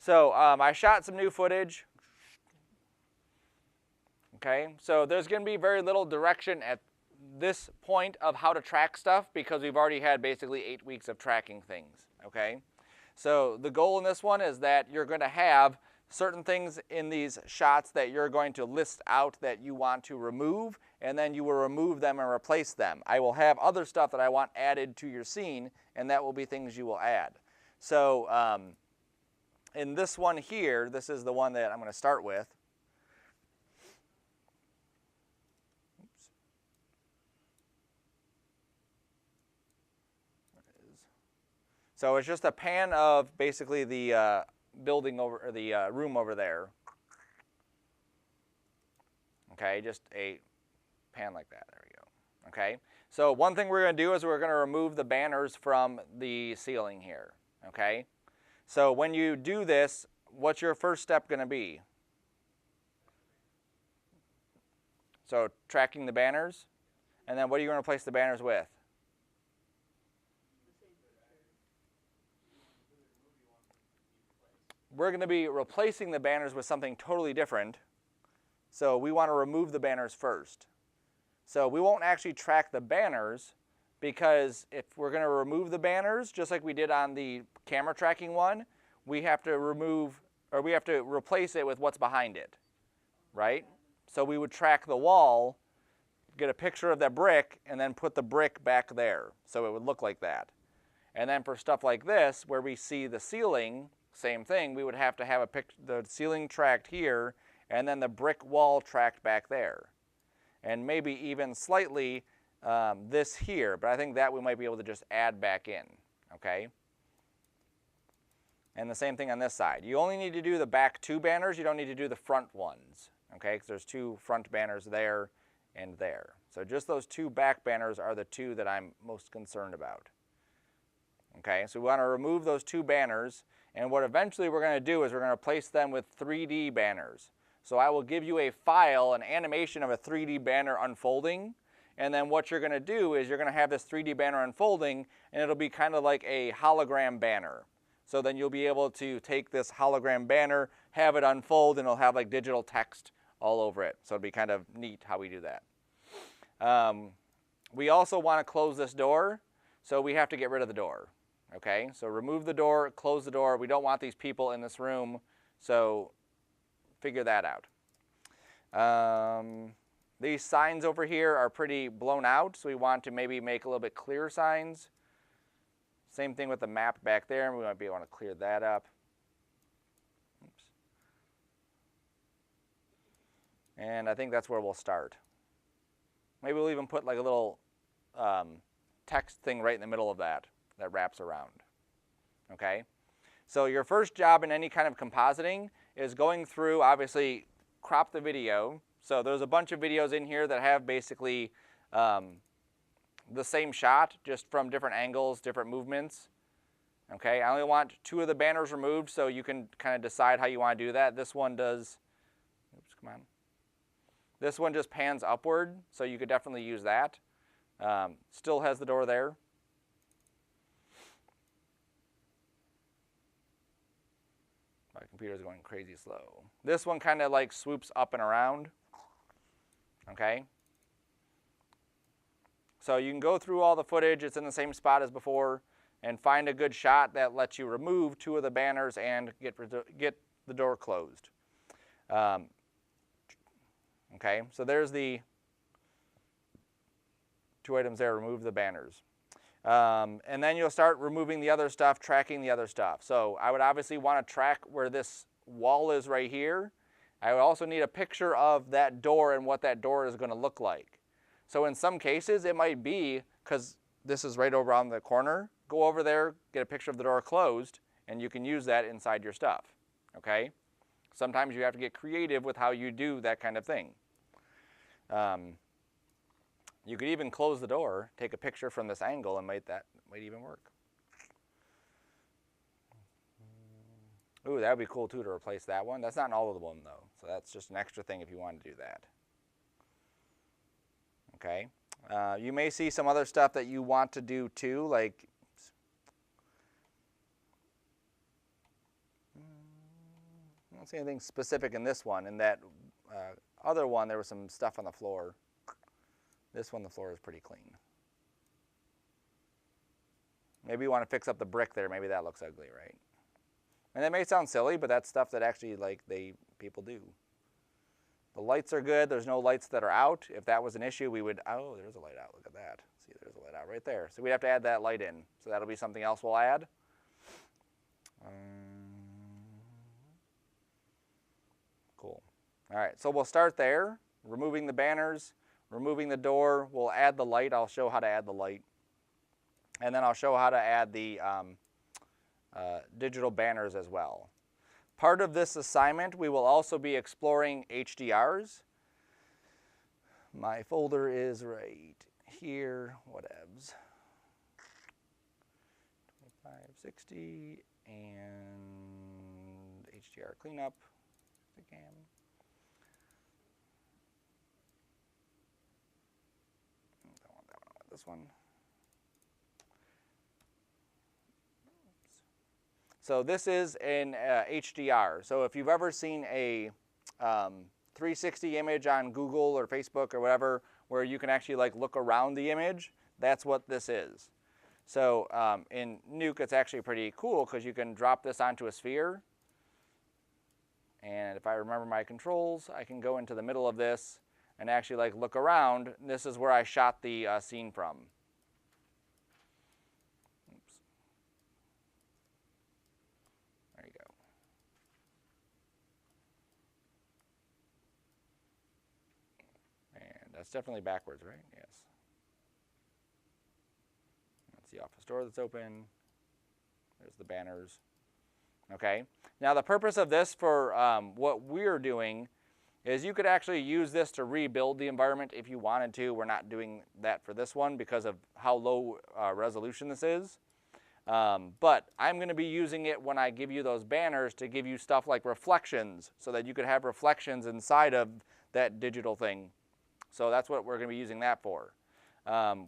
So I shot some new footage. Okay, so there's going to be very little direction at this point of how to track stuff because we've already had basically 8 weeks of tracking things. Okay, so the goal in this one is that you're going to have certain things in these shots that you're going to list out that you want to remove, and then you will remove them and replace them. I will have other stuff that I want added to your scene, and that will be things you will add. So in this one here, this is the one that I'm going to start with. So it's just a pan of basically the building over, or the room over there. Okay, just a pan like that. There we go. Okay, so one thing we're going to do is we're going to remove the banners from the ceiling here. Okay, so when you do this, what's your first step going to be? So tracking the banners, and then what are you going to replace the banners with? We're going to be replacing the banners with something totally different. So we want to remove the banners first. So we won't actually track the banners because if we're going to remove the banners, just like we did on the camera tracking one, we have to remove, or we have to replace it with what's behind it, right? So we would track the wall, get a picture of that brick, and then put the brick back there. So it would look like that. And then for stuff like this, where we see the ceiling, same thing, we would have to have the ceiling tracked here, and then the brick wall tracked back there. And maybe even slightly this here, but I think that we might be able to just add back in, okay? And the same thing on this side. You only need to do the back 2 banners, you don't need to do the front ones, okay? Because there's 2 front banners there and there. So just those 2 back banners are the 2 that I'm most concerned about. Okay, so we want to remove those 2 banners, and what eventually we're going to do is we're going to replace them with 3D banners. So I will give you a file, an animation of a 3D banner unfolding, and then what you're going to do is you're going to have this 3D banner unfolding, and it'll be kind of like a hologram banner. So then you'll be able to take this hologram banner, have it unfold, and it'll have like digital text all over it. So it'll be kind of neat how we do that. We also want to close this door, so we have to get rid of the door. Okay, so remove the door, close the door. We don't want these people in this room, so figure that out. These signs over here are pretty blown out, so we want to maybe make a little bit clearer signs. Same thing with the map back there. We might be able to clear that up. Oops. And I think that's where we'll start. Maybe we'll even put like a little text thing right in the middle of that wraps around. Okay? So your first job in any kind of compositing is going through, obviously, crop the video. So there's a bunch of videos in here that have basically the same shot, just from different angles, different movements. Okay, I only want 2 of the banners removed, so you can kind of decide how you want to do that. This one does, oops, come on. This one just pans upward, so you could definitely use that. Still has the door there. My computer's going crazy slow. This one kind of like swoops up and around. Okay. So you can go through all the footage, it's in the same spot as before, and find a good shot that lets you remove 2 of the banners and get the door closed. Okay, so there's the 2 items there, remove the banners. And then you'll start removing the other stuff, tracking the other stuff. So I would obviously want to track where this wall is right here. I would also need a picture of that door and what that door is going to look like. So in some cases, it might be, because this is right over on the corner, go over there, get a picture of the door closed, and you can use that inside your stuff. Okay? Sometimes you have to get creative with how you do that kind of thing. You could even close the door, take a picture from this angle, and that might even work. Ooh, that would be cool too to replace that one. That's not in all of them though, so that's just an extra thing if you want to do that. Okay, you may see some other stuff that you want to do too, like don't see anything specific in this one. In that other one, there was some stuff on the floor. This one, the floor is pretty clean. Maybe you want to fix up the brick there. Maybe that looks ugly, right? And that may sound silly, but that's stuff that actually people do. The lights are good. There's no lights that are out. If that was an issue, we would, oh, there's a light out. Look at that. See, there's a light out right there. So we'd have to add that light in. So that'll be something else we'll add. Cool. All right, so we'll start there, removing the banners, removing the door. We'll add the light. I'll show how to add the light. And then I'll show how to add the digital banners as well. Part of this assignment, we will also be exploring HDRs. My folder is right here, whatevs. 2560 and HDR cleanup. Cam. Don't want that one, I want this one. So this is an HDR. So if you've ever seen a 360 image on Google or Facebook or whatever, where you can actually look around the image, that's what this is. So in Nuke, it's actually pretty cool because you can drop this onto a sphere. And if I remember my controls, I can go into the middle of this and actually look around. This is where I shot the scene from. That's definitely backwards, right? Yes. That's the office door that's open. There's the banners. Okay. Now the purpose of this for what we're doing is you could actually use this to rebuild the environment if you wanted to. We're not doing that for this one because of how low resolution this is. But I'm going to be using it when I give you those banners to give you stuff like reflections so that you could have reflections inside of that digital thing. So that's what we're going to be using that for.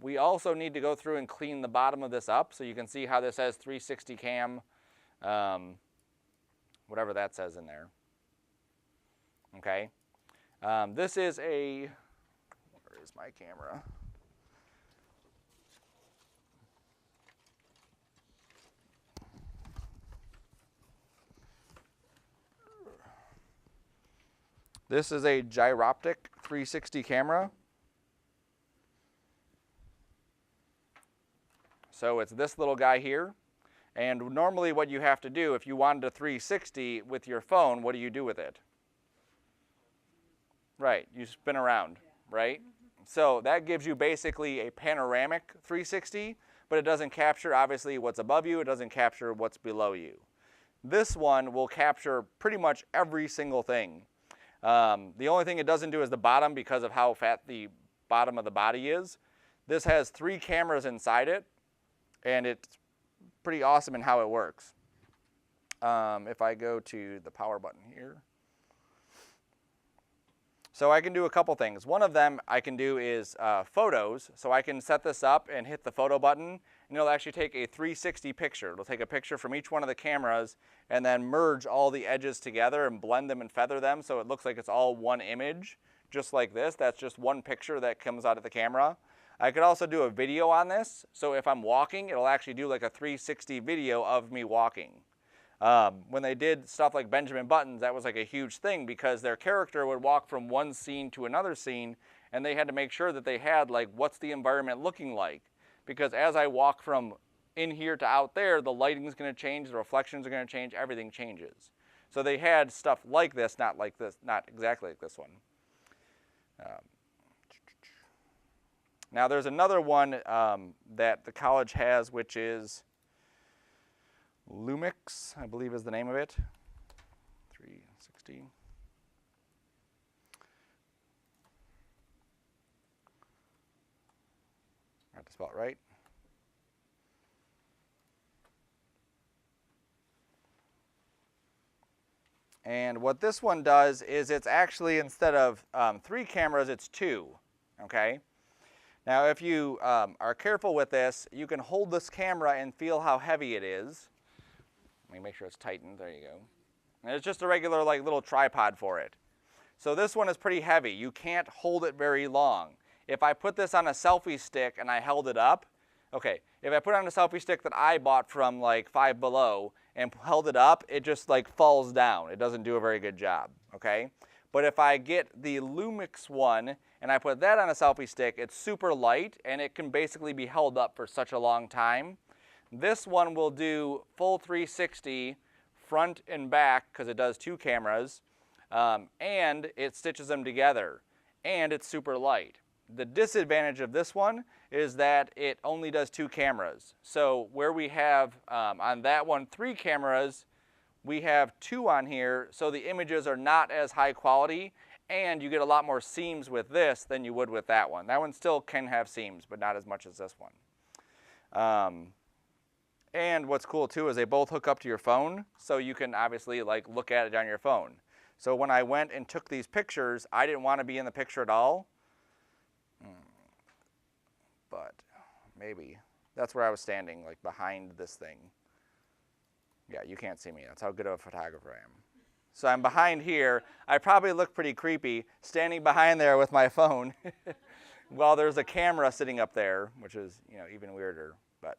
We also need to go through and clean the bottom of this up so you can see how this has 360 cam, whatever that says in there. Okay. This is a, where is my camera? This is a gyroptic 360 camera. So it's this little guy here. And normally what you have to do, if you wanted a 360 with your phone, what do you do with it? Right, you spin around, right? So that gives you basically a panoramic 360, but it doesn't capture obviously what's above you, it doesn't capture what's below you. This one will capture pretty much every single thing. The only thing it doesn't do is the bottom because of how fat the bottom of the body is. This has 3 cameras inside it, and it's pretty awesome in how it works. If I go to the power button here. So I can do a couple things. One of them I can do is photos. So I can set this up and hit the photo button, and it'll actually take a 360 picture. It'll take a picture from each one of the cameras and then merge all the edges together and blend them and feather them so it looks like it's all one image, just like this. That's just one picture that comes out of the camera. I could also do a video on this. So if I'm walking, it'll actually do like a 360 video of me walking. When they did stuff like Benjamin Buttons, that was like a huge thing because their character would walk from one scene to another scene, and they had to make sure that they had like, what's the environment looking like? Because as I walk from in here to out there, the lighting is going to change, the reflections are going to change, everything changes. So they had stuff like this, not like this, not exactly like this one. Now there's another one that the college has, which is Lumix, I believe is the name of it. 360. I have to spell it right. And what this one does is it's actually, instead of 3 cameras, it's 2, okay? Now if you are careful with this, you can hold this camera and feel how heavy it is. Let me make sure it's tightened, there you go. And it's just a regular like little tripod for it. So this one is pretty heavy. You can't hold it very long. If I put this on a selfie stick and I held it up, okay, if I put it on a selfie stick that I bought from like Five Below and held it up, it just like falls down. It doesn't do a very good job, okay? But if I get the Lumix one and I put that on a selfie stick, it's super light and it can basically be held up for such a long time. This one will do full 360 front and back because it does 2 cameras, and it stitches them together, and it's super light. The disadvantage of this one is that it only does 2 cameras. So where we have on that one 3 cameras, we have 2 on here, so the images are not as high quality, and you get a lot more seams with this than you would with that one. That one still can have seams, but not as much as this one. And what's cool too is they both hook up to your phone, so you can obviously like look at it on your phone. So when I went and took these pictures, I didn't want to be in the picture at all. But maybe that's where I was standing, like behind this thing. Yeah, you can't see me. That's how good of a photographer I am. So I'm behind here. I probably look pretty creepy standing behind there with my phone while there's a camera sitting up there, which is, you know, even weirder. But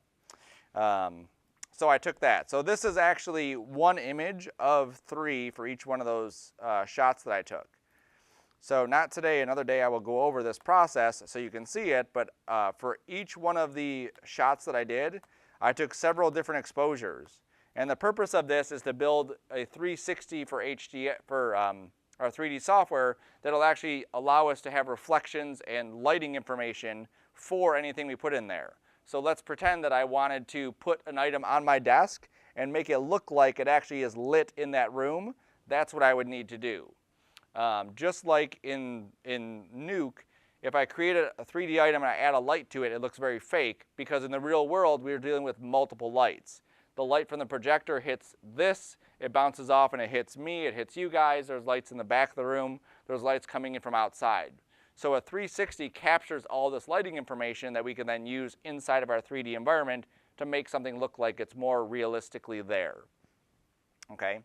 so I took that. So this is actually 1 image of 3 for each one of those shots that I took. So not today, another day I will go over this process so you can see it, but for each one of the shots that I did, I took several different exposures. And the purpose of this is to build a 360 for our 3D software that'll actually allow us to have reflections and lighting information for anything we put in there. So let's pretend that I wanted to put an item on my desk and make it look like it actually is lit in that room. That's what I would need to do. Just like in Nuke, if I create a 3D item and I add a light to it, it looks very fake because in the real world we're dealing with multiple lights. The light from the projector hits this, it bounces off and it hits me, it hits you guys, there's lights in the back of the room, there's lights coming in from outside. So a 360 captures all this lighting information that we can then use inside of our 3D environment to make something look like it's more realistically there. Okay,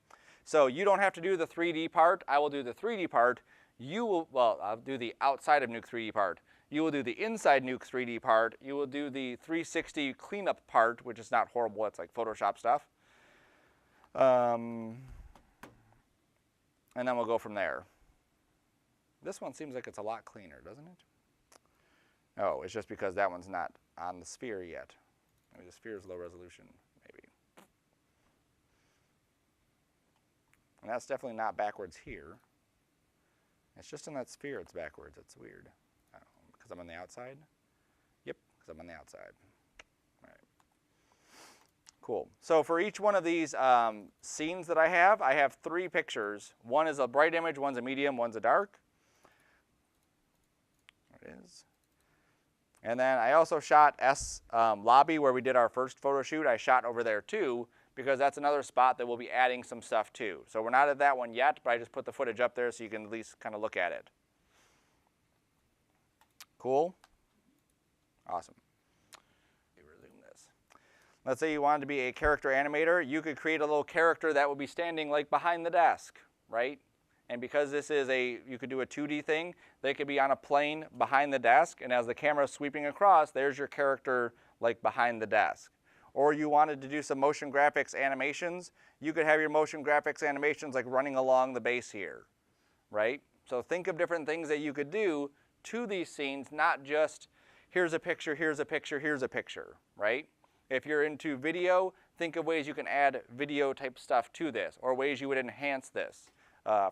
so you don't have to do the 3D part, I will do the 3D part. You will, well, I'll do the outside of Nuke 3D part. You will do the inside Nuke 3D part. You will do the 360 cleanup part, which is not horrible, it's like Photoshop stuff. And then we'll go from there. This one seems like it's a lot cleaner, doesn't it? Oh, it's just because that one's not on the sphere yet. Maybe the sphere is low resolution, maybe. And that's definitely not backwards here. It's just in that sphere it's backwards. It's weird. I don't know, because I'm on the outside? Yep, because I'm on the outside. All right. Cool. So for each one of these scenes that I have 3 pictures. One is a bright image, one's a medium, one's a dark. There it is. And then I also shot S Lobby where we did our first photo shoot. I shot over there too, because that's another spot that we'll be adding some stuff to. So we're not at that one yet, but I just put the footage up there so you can at least kind of look at it. Cool? Awesome. Resume this. Let's say you wanted to be a character animator. You could create a little character that would be standing like behind the desk, right? And because this is you could do a 2D thing, they could be on a plane behind the desk, and as the camera is sweeping across, there's your character like behind the desk. Or you wanted to do some motion graphics animations, you could have your motion graphics animations like running along the base here, right? So think of different things that you could do to these scenes, not just here's a picture, here's a picture, here's a picture, right? If you're into video, think of ways you can add video type stuff to this, or ways you would enhance this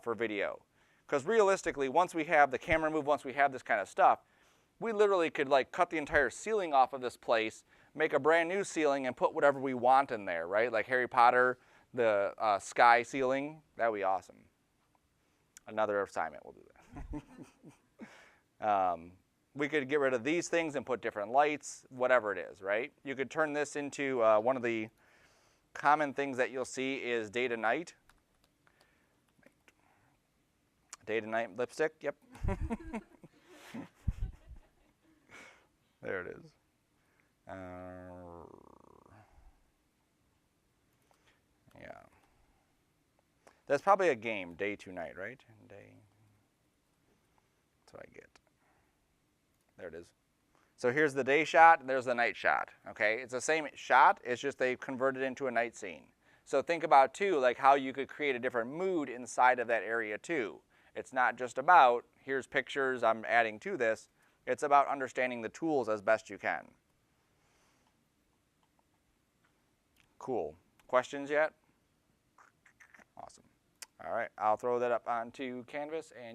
for video. Because realistically, once we have the camera move, once we have this kind of stuff, we literally could like cut the entire ceiling off of this place, make a brand new ceiling and put whatever we want in there, right? Like Harry Potter, the sky ceiling, that would be awesome. Another assignment, we'll do that. We could get rid of these things and put different lights, whatever it is, right? You could turn this into one of the common things that you'll see is day to night. Day to night lipstick, yep. There it is. Yeah. That's probably a game, day to night, right? Day. That's what I get. There it is. So here's the day shot, and there's the night shot, okay? It's the same shot, it's just they converted it into a night scene. So think about, too, like how you could create a different mood inside of that area, too. It's not just about, here's pictures I'm adding to this. It's about understanding the tools as best you can. Cool. Questions yet? Awesome. All right, I'll throw that up onto Canvas and